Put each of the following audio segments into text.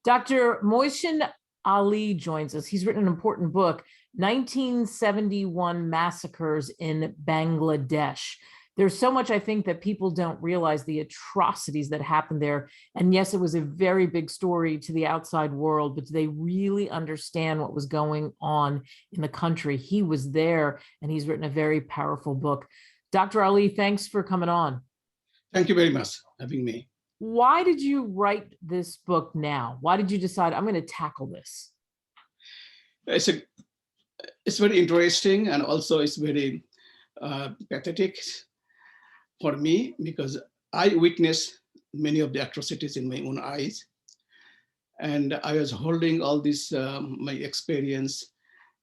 Dr. Moshin Ali joins us. He's written an important book, 1971 Massacres in Bangladesh. There's so much, I think, that people don't realize the atrocities that happened there. And yes, it was a very big story to the outside world, but do they really understand what was going on in the country? He was there, and he's written a very powerful book. Dr. Ali, thanks for coming on. Thank you very much for having me. Why did you write this book now? Why did you decide, I'm going to tackle this? It's very interesting, and also it's very pathetic for me, because I witnessed many of the atrocities in my own eyes. And I was holding all this, my experience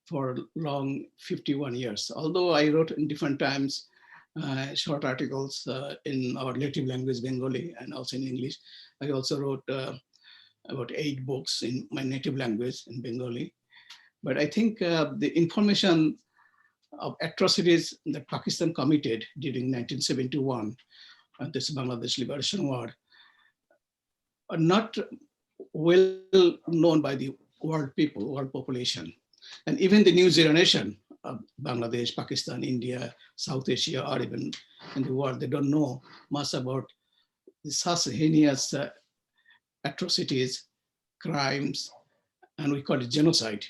for long 51 years. Although I wrote in different times, short articles in our native language, Bengali, and also in English. I also wrote about 8 books in my native language in Bengali. But I think the information of atrocities that Pakistan committed during 1971, this Bangladesh Liberation War, are not well known by the world people, world population. And even the new generation of Bangladesh, Pakistan, India, South Asia, or even in the world, they don't know much about such heinous atrocities, crimes, and we call it genocide,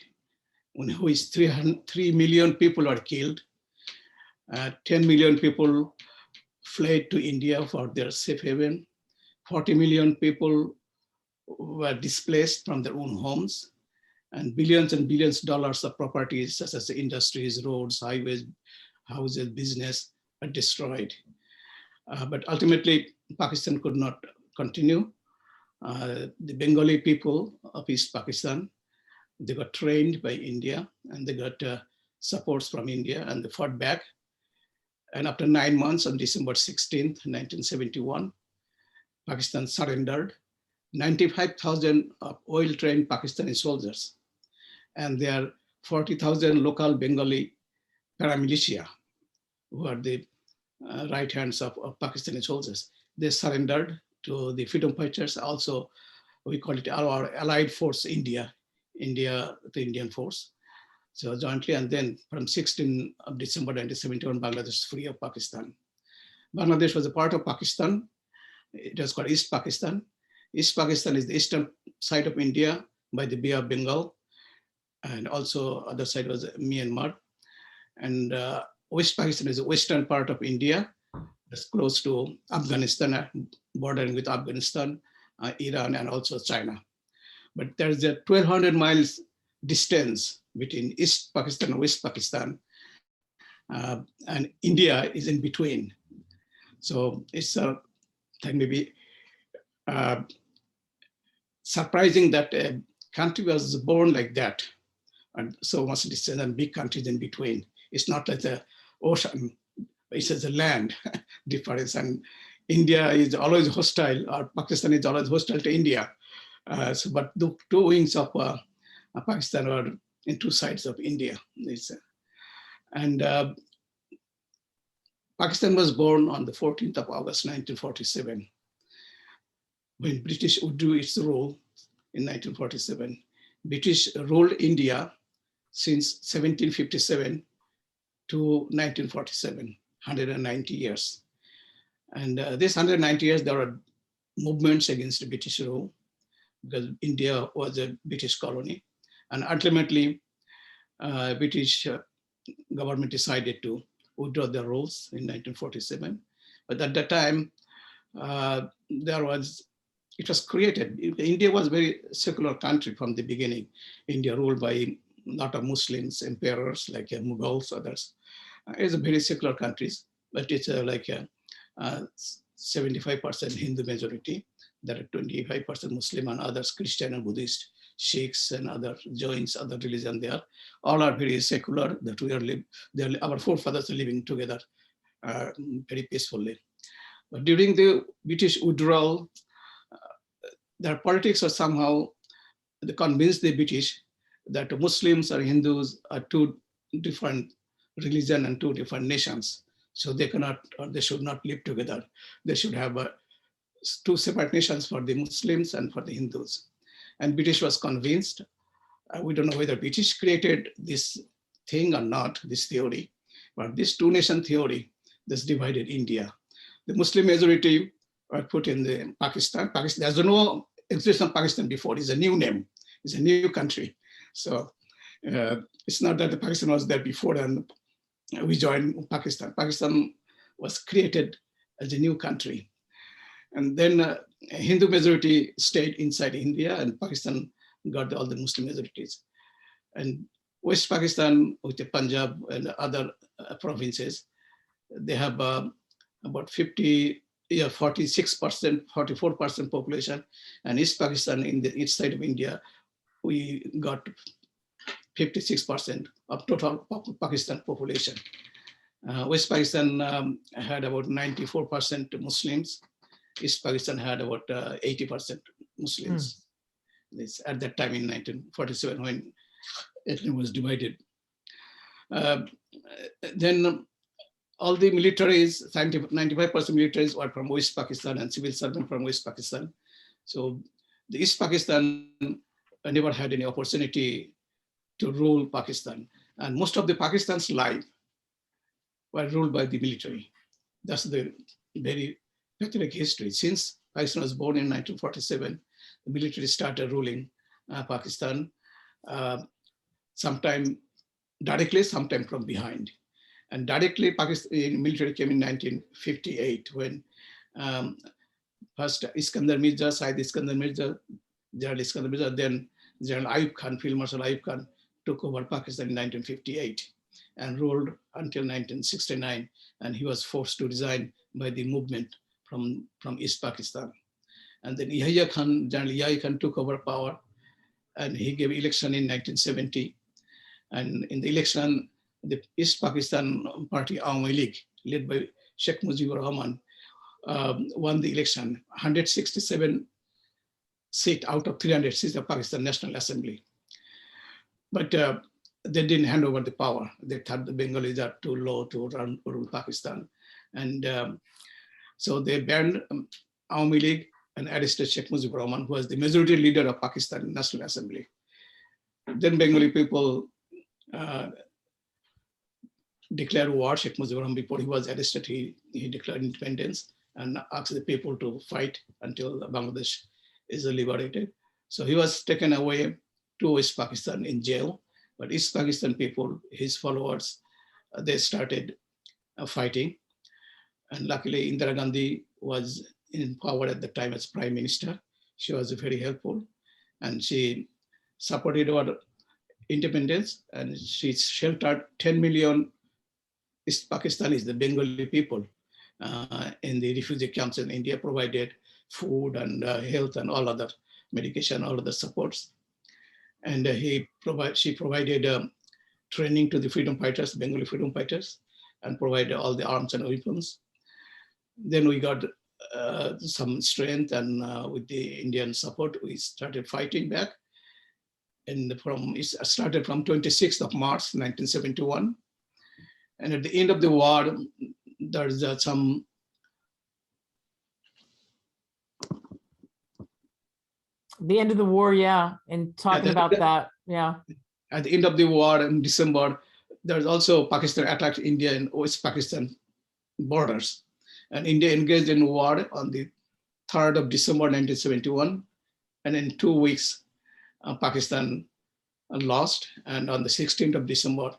in which 3 million people are killed, 10 million people fled to India for their safe haven, 40 million people were displaced from their own homes, and billions of dollars of properties such as industries, roads, highways, houses, business are destroyed. But ultimately, Pakistan could not continue. The Bengali people of East Pakistan, they got trained by India, and they got supports from India, and they fought back. And after 9 months, on December 16th, 1971, Pakistan surrendered 95,000 oil-trained Pakistani soldiers, and there are 40,000 local Bengali paramilitia, who are the right hands of Pakistani soldiers. They surrendered to the freedom fighters. Also, we call it our allied force, India, the Indian force. So jointly, and then from 16th of December 1971, Bangladesh is free of Pakistan. Bangladesh was a part of Pakistan. It was called East Pakistan. East Pakistan is the eastern side of India by the Bay of Bengal, and also other side was Myanmar. And West Pakistan is the western part of India. It's close to Afghanistan, bordering with Afghanistan, Iran, and also China. But there's a 1,200 miles distance between East Pakistan and West Pakistan, and India is in between. So it's maybe surprising that a country was born like that, and so much distance and big countries in between. It's not like the ocean, it's just a land difference. And India is always hostile, or Pakistan is always hostile to India. But the 2 wings of Pakistan are in 2 sides of India. And Pakistan was born on the 14th of August, 1947, when British withdrew its rule in 1947. British ruled India since 1757 to 1947, 190 years. And this 190 years, there were movements against the British rule, because India was a British colony. And ultimately, British government decided to withdraw their rules in 1947. But at that time, it was created. India was a very secular country from the beginning. India ruled by a lot of Muslims, emperors like Mughals, others. It's a very secular country, but it's like a 75% Hindu majority. There are 25% Muslim and others, Christian and Buddhist, Sikhs and other Jains, other religion there. All are very secular. That we are our forefathers are living together very peacefully. But during the British withdrawal, their politics are somehow, they convinced the British that Muslims or Hindus are 2 different religions and 2 different nations. So they cannot, or they should not live together. They should have 2 separate nations for the Muslims and for the Hindus. And British was convinced. We don't know whether British created this thing or not, this theory, but this two-nation theory, this divided India. The Muslim majority were put in the Pakistan. There's no existence of Pakistan before. It's a new name. It's a new country. So it's not that the Pakistan was there before and we joined Pakistan. Pakistan was created as a new country. And then Hindu majority stayed inside India, and Pakistan got all the Muslim majorities. And West Pakistan, with the Punjab and other provinces, they have about 46%, 44% population. And East Pakistan, in the east side of India, we got 56% of total Pakistan population. West Pakistan had about 94% Muslims. East Pakistan had about 80% Muslims. This, at that time in 1947, when it was divided. Then all the militaries, 95% militaries were from West Pakistan and civil servants from West Pakistan. So the East Pakistan never had any opportunity to rule Pakistan. And most of the Pakistan's life were ruled by the military. That's the very pathetic history. Since Pakistan was born in 1947, the military started ruling Pakistan, sometime directly, sometime from behind. And directly, Pakistan military came in 1958 when first Iskandar Mirza, Syed Iskandar Mirza, General Iskandar Mirza, then General Ayub Khan, Field Marshal Ayub Khan, took over Pakistan in 1958 and ruled until 1969. And he was forced to resign by the movement from East Pakistan. And then Yahya Khan, General Yahya Khan took over power, and he gave election in 1970. And in the election, the East Pakistan Party, Awami League, led by Sheikh Mujibur Rahman, won the election, 167 seats out of 300 seats of Pakistan National Assembly. But they didn't hand over the power. They thought the Bengalis are too low to rule Pakistan. And so they banned Awami League and arrested Sheikh Mujibur Rahman, who was the majority leader of Pakistan National Assembly. Then Bengali people declared war. Sheikh Mujibur Rahman, before he was arrested, he declared independence and asked the people to fight until Bangladesh is liberated. So he was taken away to West Pakistan in jail. But East Pakistan people, his followers, they started fighting. And luckily, Indira Gandhi was in power at the time as prime minister. She was very helpful, and she supported our independence, and she sheltered 10 million East Pakistanis, the Bengali people, in the refugee camps in India, provided food and health and all other medication, all other supports. And she provided training to the freedom fighters, Bengali freedom fighters, and provided all the arms and weapons. Then we got some strength, and with the Indian support, we started fighting back. And it started from 26th of March, 1971. And at the end of the war, there's some the end of the war, yeah, and talking about that, yeah. At the end of the war in December, there's also Pakistan attacked India and West Pakistan borders. And India engaged in war on the 3rd of December, 1971. And in 2 weeks, Pakistan lost. And on the 16th of December,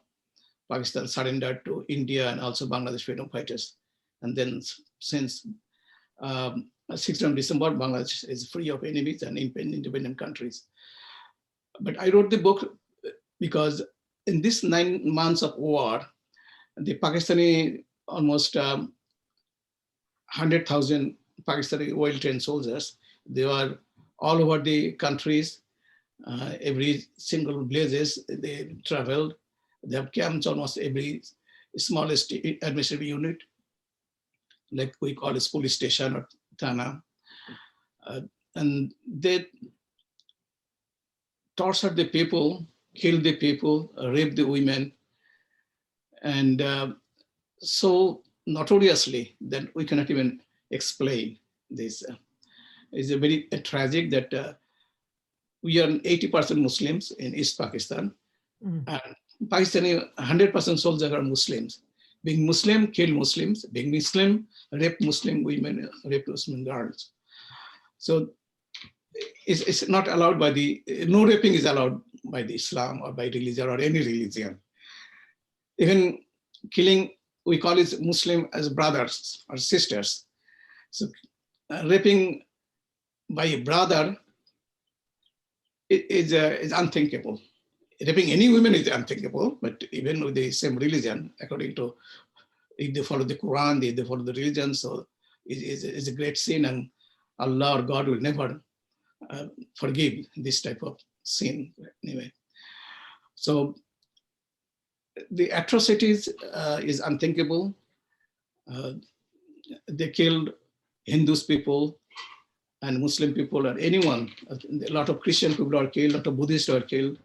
Pakistan surrendered to India and also Bangladesh freedom fighters. And then since 16th of December, Bangladesh is free of enemies and independent countries. But I wrote the book because in this 9 months of war, the Pakistani almost 100,000 Pakistani well-trained soldiers, they were all over the countries, every single villages they traveled. They have camps almost every smallest administrative unit, like we call it police station or Thana. And they tortured the people, killed the people, raped the women, and so notoriously that we cannot even explain this. It's a very tragic that we are 80% Muslims in East Pakistan, Mm. and Pakistani 100% soldiers are Muslims. Being Muslim, kill Muslims. Being Muslim, rape Muslim women, rape Muslim girls. So it's not allowed by the, no raping is allowed by the Islam or by religion or any religion. Even killing, we call it Muslim as brothers or sisters. So raping by a brother is unthinkable. Raping any woman is unthinkable, but even with the same religion, according to, if they follow the Quran, if they follow the religion, so it's a great sin, and Allah or God will never forgive this type of sin anyway. So the atrocities is unthinkable. They killed Hindus people and Muslim people or anyone. A lot of Christian people are killed, a lot of Buddhists are killed.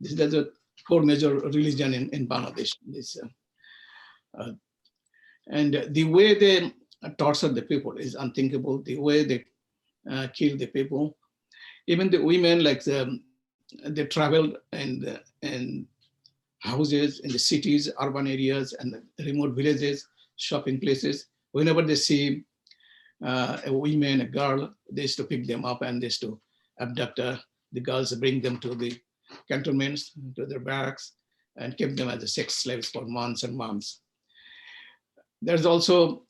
This is the four major religion in Bangladesh. Uh, and the way they torture the people is unthinkable. The way they kill the people, even the women, like they traveled in houses in the cities, urban areas, and the remote villages, shopping places. Whenever they see a woman, a girl, they used to pick them up and they used to abduct the girls, bring them to the cantonments, to their barracks, and keep them as sex slaves for months and months. There's also,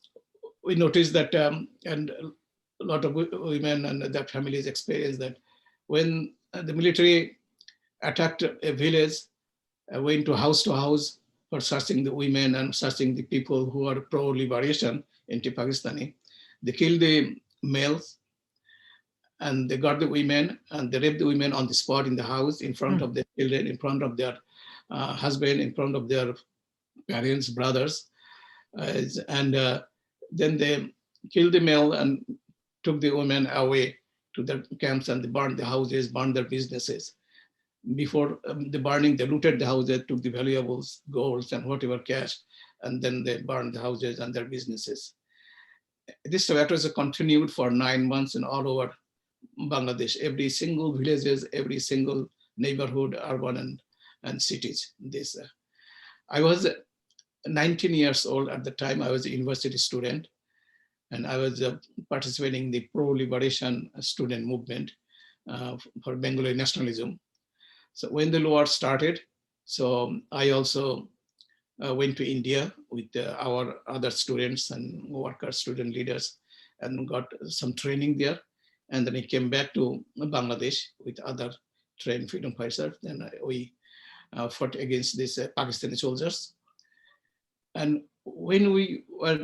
we noticed that, and a lot of women and their families experience that when the military attacked a village, went to house for searching the women and searching the people who are pro-liberation, anti-Pakistani. They killed the males and they got the women and they raped the women on the spot in the house, in front of their children, in front of their husband, in front of their parents, brothers. And then they killed the male and took the women away to their camps, and they burned the houses, burned their businesses. Before the burning, they looted the houses, took the valuables, golds, and whatever cash, and then they burned the houses and their businesses. This was continued for 9 months in all over Bangladesh, every single villages, every single neighborhood, urban and cities. I was 19 years old at the time. I was a university student, and I was participating in the pro-liberation student movement for Bengali nationalism. So when the war started, so I also went to India with our other students and workers, student leaders, and got some training there. And then I came back to Bangladesh with other trained freedom fighters. Then we fought against these Pakistani soldiers. And when we are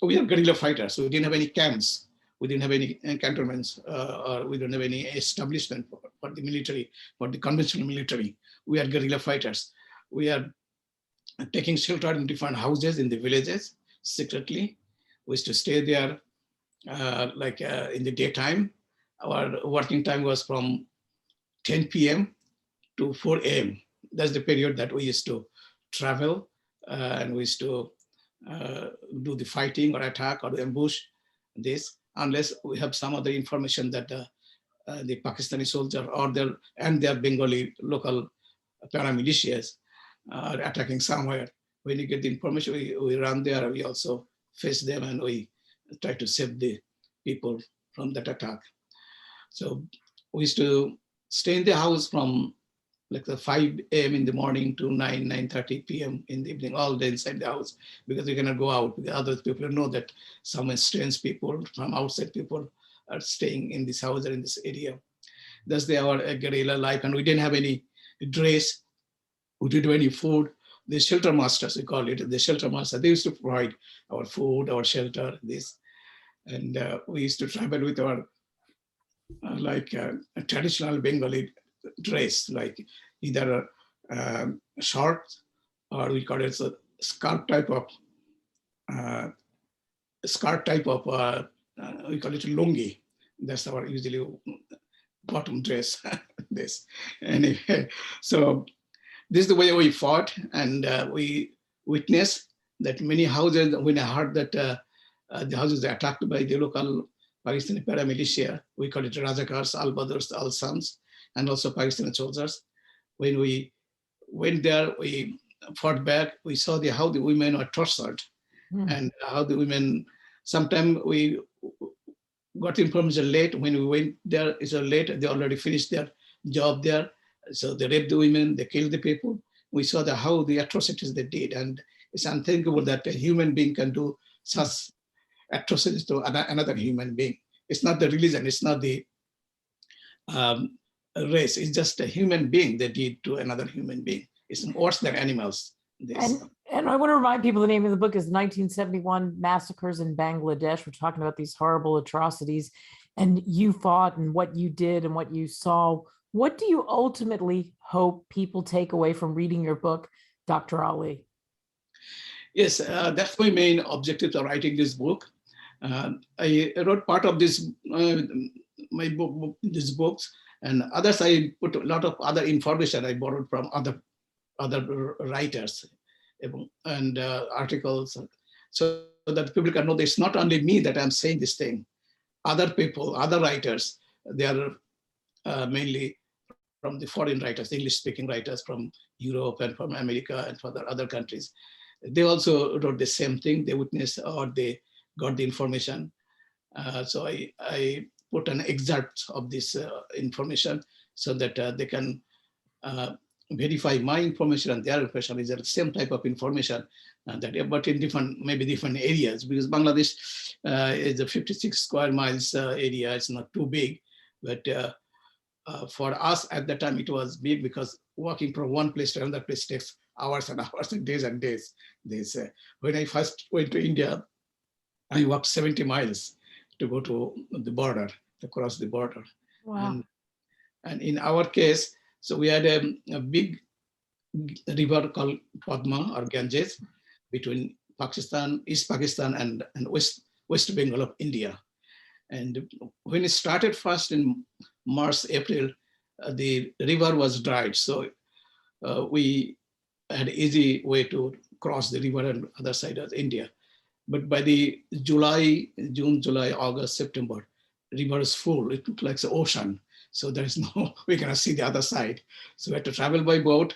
guerrilla fighters, so we didn't have any camps, we didn't have any cantonments, or we don't have any establishment for the military, for the conventional military. We are guerrilla fighters. We are taking shelter in different houses in the villages secretly. We used to stay there in the daytime. Our working time was from 10 p.m. to 4 a.m. That's the period that we used to travel, and we used to do the fighting or attack or ambush this, unless we have some other information that the Pakistani soldier or their Bengali local paramilitias are attacking somewhere. When you get the information, we run there. We also face them and we try to save the people from that attack. So we used to stay in the house from like the 5 a.m. in the morning to 9:30 p.m. in the evening, all day inside the house, because we cannot go out. Because other people know that some strange people from outside people are staying in this house or in this area. That's our guerrilla life. And we didn't have any dress. We didn't have any food. The shelter masters, we call it, the shelter master, they used to provide our food, our shelter, this. And we used to travel with our a traditional Bengali dress, like either short, or we call it a scarf type of we call it lungi. That's our usually bottom dress. This anyway. So this is the way we fought, and we witnessed that many houses. When I heard that the houses are attacked by the local Pakistani paramilitia, we call it Rajakars, Al Badrs, Al Sams. and also Pakistani soldiers. When we went there, we fought back. We saw how the women were tortured Mm. and how the women, sometimes we got information late. When we went there, it's late, they already finished their job there. So they raped the women, they killed the people. We saw how the atrocities they did. And it's unthinkable that a human being can do such atrocities to another human being. It's not the religion, it's not the um, race, it's just a human being that did to another human being. It's worse than animals. This. And I want to remind people the name of the book is 1971 Massacres in Bangladesh. We're talking about these horrible atrocities, and you fought and what you did and what you saw. What do you ultimately hope people take away from reading your book, Dr. Ali? Yes, that's my main objective of writing this book. I wrote part of this, my book, these books, and others I put a lot of other information I borrowed from other writers and articles, so that people can know that it's not only me that I'm saying this thing. Other people, other writers, they are mainly from the foreign writers, English-speaking writers from Europe and from America and from other countries. They also wrote the same thing. They witnessed or they got the information. So I put an excerpt of this information so that they can verify my information and their information is the same type of information, but in maybe different areas, because Bangladesh is a 56 square miles area. It's not too big, but for us at the time it was big, because walking from one place to another place takes hours and hours and days. When I first went to India, I walked 70 miles to go to the border, to cross the border. Wow. And in our case, so we had a big river called Padma or Ganges between Pakistan, East Pakistan and West Bengal of India. And when it started first in March, April, the river was dried. So we had an easy way to cross the river and other side of India. But by the June, July, August, September, river is full. It looked like the ocean. So there is no, we cannot see the other side. So we had to travel by boat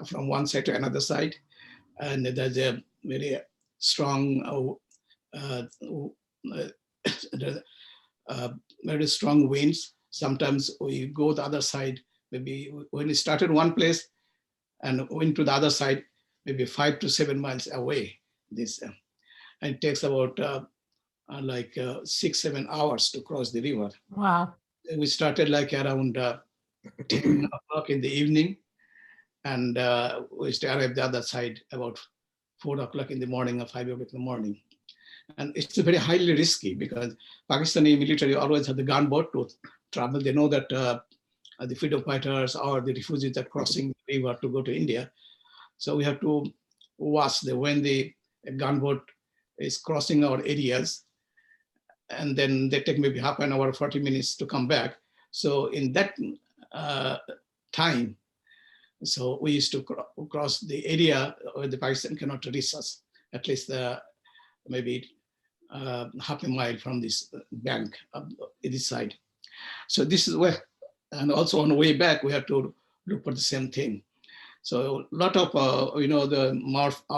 from one side to another side. And there's a very strong, very strong winds. Sometimes we go the other side, maybe when we started one place and went to the other side, maybe 5 to 7 miles away. This and it takes about 6-7 hours to cross the river. Wow. We started like around 10 o'clock in the evening, and we arrived the other side about 4 o'clock in the morning or 5 o'clock in the morning. And it's very highly risky because Pakistani military always have the gunboat to travel. They know that the freedom fighters or the refugees are crossing the river to go to India. So we have to watch when the gunboat is crossing our areas, and then they take maybe half an hour, 40 minutes to come back. So in that time, so we used to cross the area where the Pakistan cannot reach us, at least maybe half a mile from this bank this side. So this is where, and also on the way back, we have to look for the same thing. So a lot of,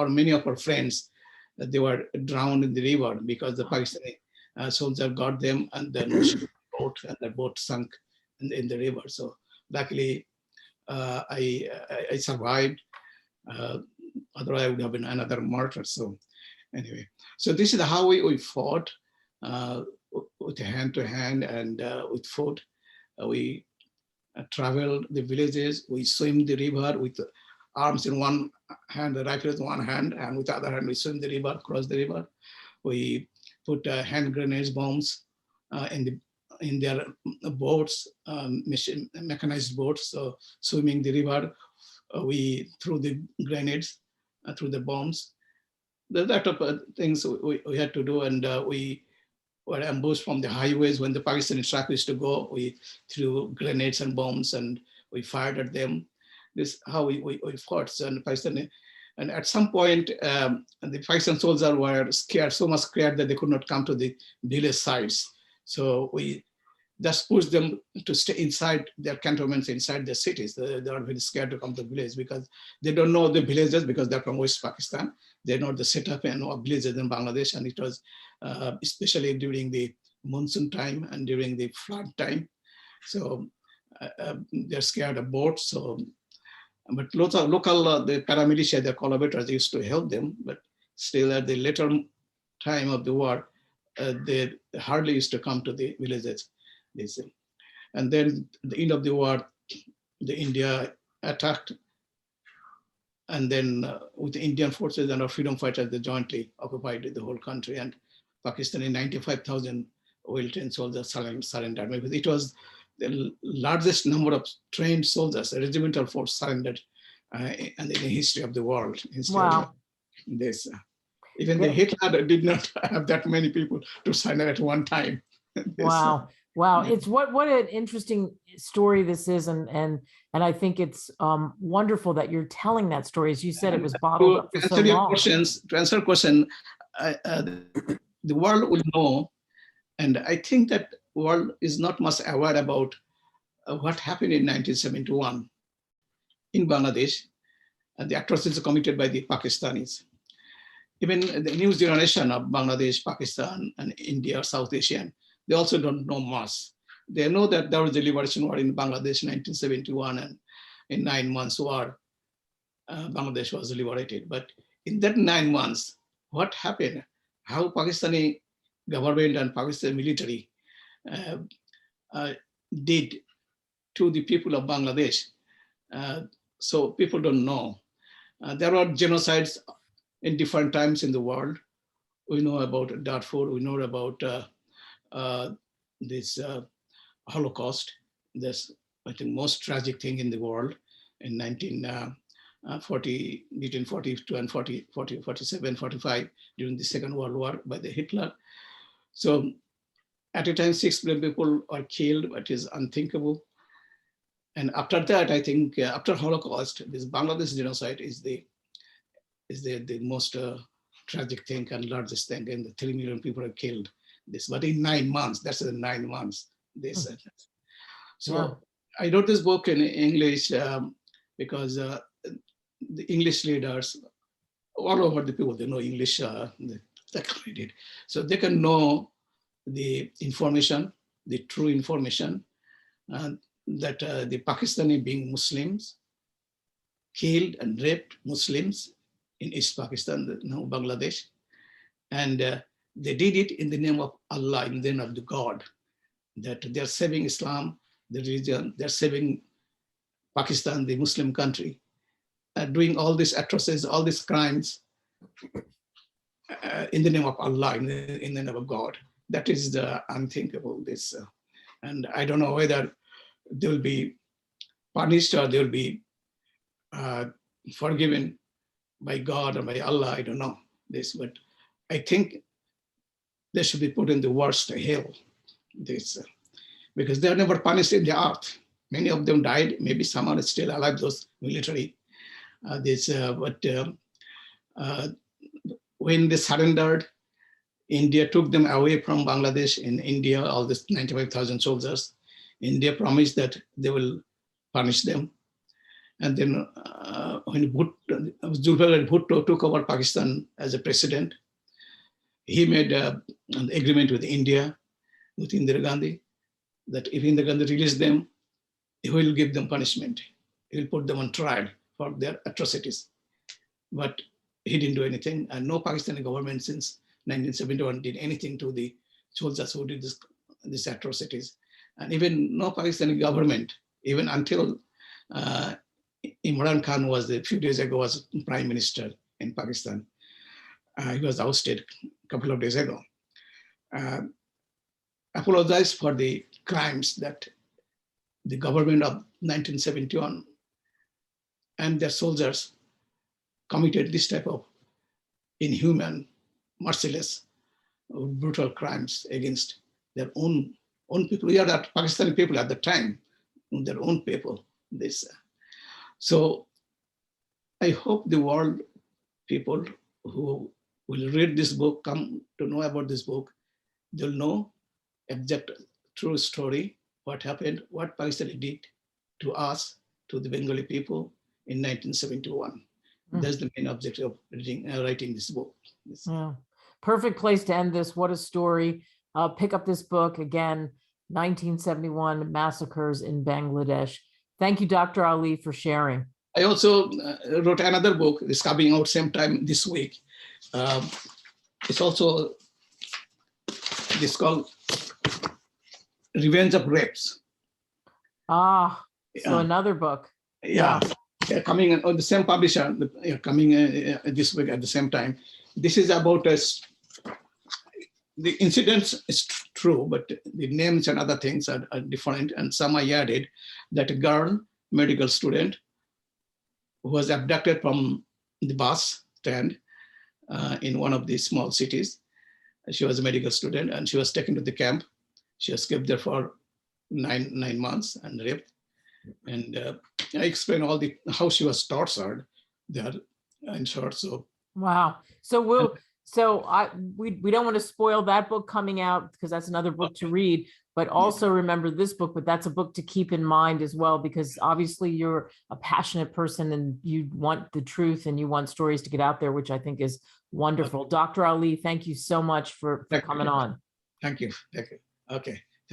many of our friends, they were drowned in the river because the Pakistani soldier got them and then boat, and the boat sunk in the river. So luckily, I survived. Otherwise, I would have been another martyr. So anyway, so this is how we fought with hand to hand and with foot. We traveled the villages. We swim the river with arms in one hand, the rifle in one hand, and with the other hand we swim the river, cross the river. We put hand grenades, bombs in their boats, mechanized boats. So swimming the river, we threw the grenades, through the bombs. That type of things we had to do, and we were ambushed from the highways when the Pakistani truck used to go. We threw grenades and bombs, and we fired at them. This is how we fought. So, and at some point, the Pakistan soldiers were scared, so much scared that they could not come to the village sites. So just push them to stay inside their cantonments, inside their cities. They are very scared to come to the village because they don't know the villages because they're from West Pakistan. They know the setup and all villages in Bangladesh. And it was especially during the monsoon time and during the flood time. So they're scared of boats. So, but local the paramilitia, the collaborators used to help them. But still at the later time of the war, they hardly used to come to the villages. And then at the end of the war, the India attacked, and then with the Indian forces and our freedom fighters, they jointly occupied the whole country. And Pakistani 95,000 well-trained soldiers surrendered. Maybe it was the largest number of trained soldiers, a regimental force surrendered, and in the history of the world. Wow. This, even the Yeah. Hitler did not have that many people to surrender at one time. Wow. Wow. It's what an interesting story this is. And I think it's wonderful that you're telling that story. As you said, it was bottled up for so long. To answer your question, the world will know. And I think that world is not much aware about what happened in 1971 in Bangladesh and the atrocities committed by the Pakistanis. Even the new generation of Bangladesh, Pakistan, and India, South Asian, they also don't know much. They know that there was a liberation war in Bangladesh in 1971, and in 9 months war, Bangladesh was liberated. But in that 9 months, what happened? How Pakistani government and Pakistani military did to the people of Bangladesh. So people don't know. There are genocides in different times in the world. We know about Darfur, we know about this Holocaust. That's, I think, most tragic thing in the world in 1940, between 42 and 47, 45, during the Second World War by the Hitler. So at a time, 6 million people are killed, but is unthinkable. And after that, I think after Holocaust, this Bangladesh genocide is the most tragic thing and largest thing, and the 3 million people are killed. This, but in 9 months, that's in 9 months. This, so yeah. I wrote this book in English because the English leaders all over the people, they know English, they can read it, so they can know the information, the true information, that the Pakistani being Muslims killed and raped Muslims in East Pakistan, now Bangladesh, and they did it in the name of Allah, in the name of the God, that they're saving Islam, the religion, they're saving Pakistan, the Muslim country, doing all these atrocities, all these crimes in the name of Allah, in the name of God. That is the unthinkable. This, and I don't know whether they will be punished or they will be forgiven by God or by Allah. I don't know this, but I think they should be put in the worst hell. This, because they are never punished in the earth. Many of them died. Maybe some are still alive, those military. When they surrendered, India took them away from Bangladesh. In India, all these 95,000 soldiers, India promised that they will punish them. And then when Zulfikar Bhutto took over Pakistan as a president, he made an agreement with India, with Indira Gandhi, that if Indira Gandhi released them, he will give them punishment. He will put them on trial for their atrocities. But he didn't do anything, and no Pakistani government since 1971 did anything to the soldiers who did these atrocities. And even no Pakistani government, even until Imran Khan was, a few days ago, was prime minister in Pakistan. He was ousted a couple of days ago. Apologized for the crimes that the government of 1971 and their soldiers committed, this type of inhuman, merciless, brutal crimes against their own people. We are that Pakistani people at the time, their own people. This, so I hope the world people who will read this book, come to know about this book, they'll know exact true story, what happened, what Pakistan did to us, to the Bengali people in 1971. That's the main objective of writing this book. Yeah. Perfect place to end this. What a story. Pick up this book again, 1971 Massacres in Bangladesh. Thank you, Dr. Ali, for sharing. I also wrote another book. It's coming out same time this week. It's also called Revenge of Rapes. Ah, so another book. Yeah. Coming on the same publisher, coming this week at the same time. This is about the incidents is true, but the names and other things are different. And some I added that a girl, medical student, who was abducted from the bus stand in one of these small cities. She was a medical student and she was taken to the camp. She was kept there for nine months and raped. And I explained how she was tortured there in short. So wow. So we don't want to spoil that book coming out because that's another book to read, but also remember this book, but that's a book to keep in mind as well, because obviously you're a passionate person and you want the truth and you want stories to get out there, which I think is wonderful. Dr. Ali, thank you so much for coming on. Thank you. Okay.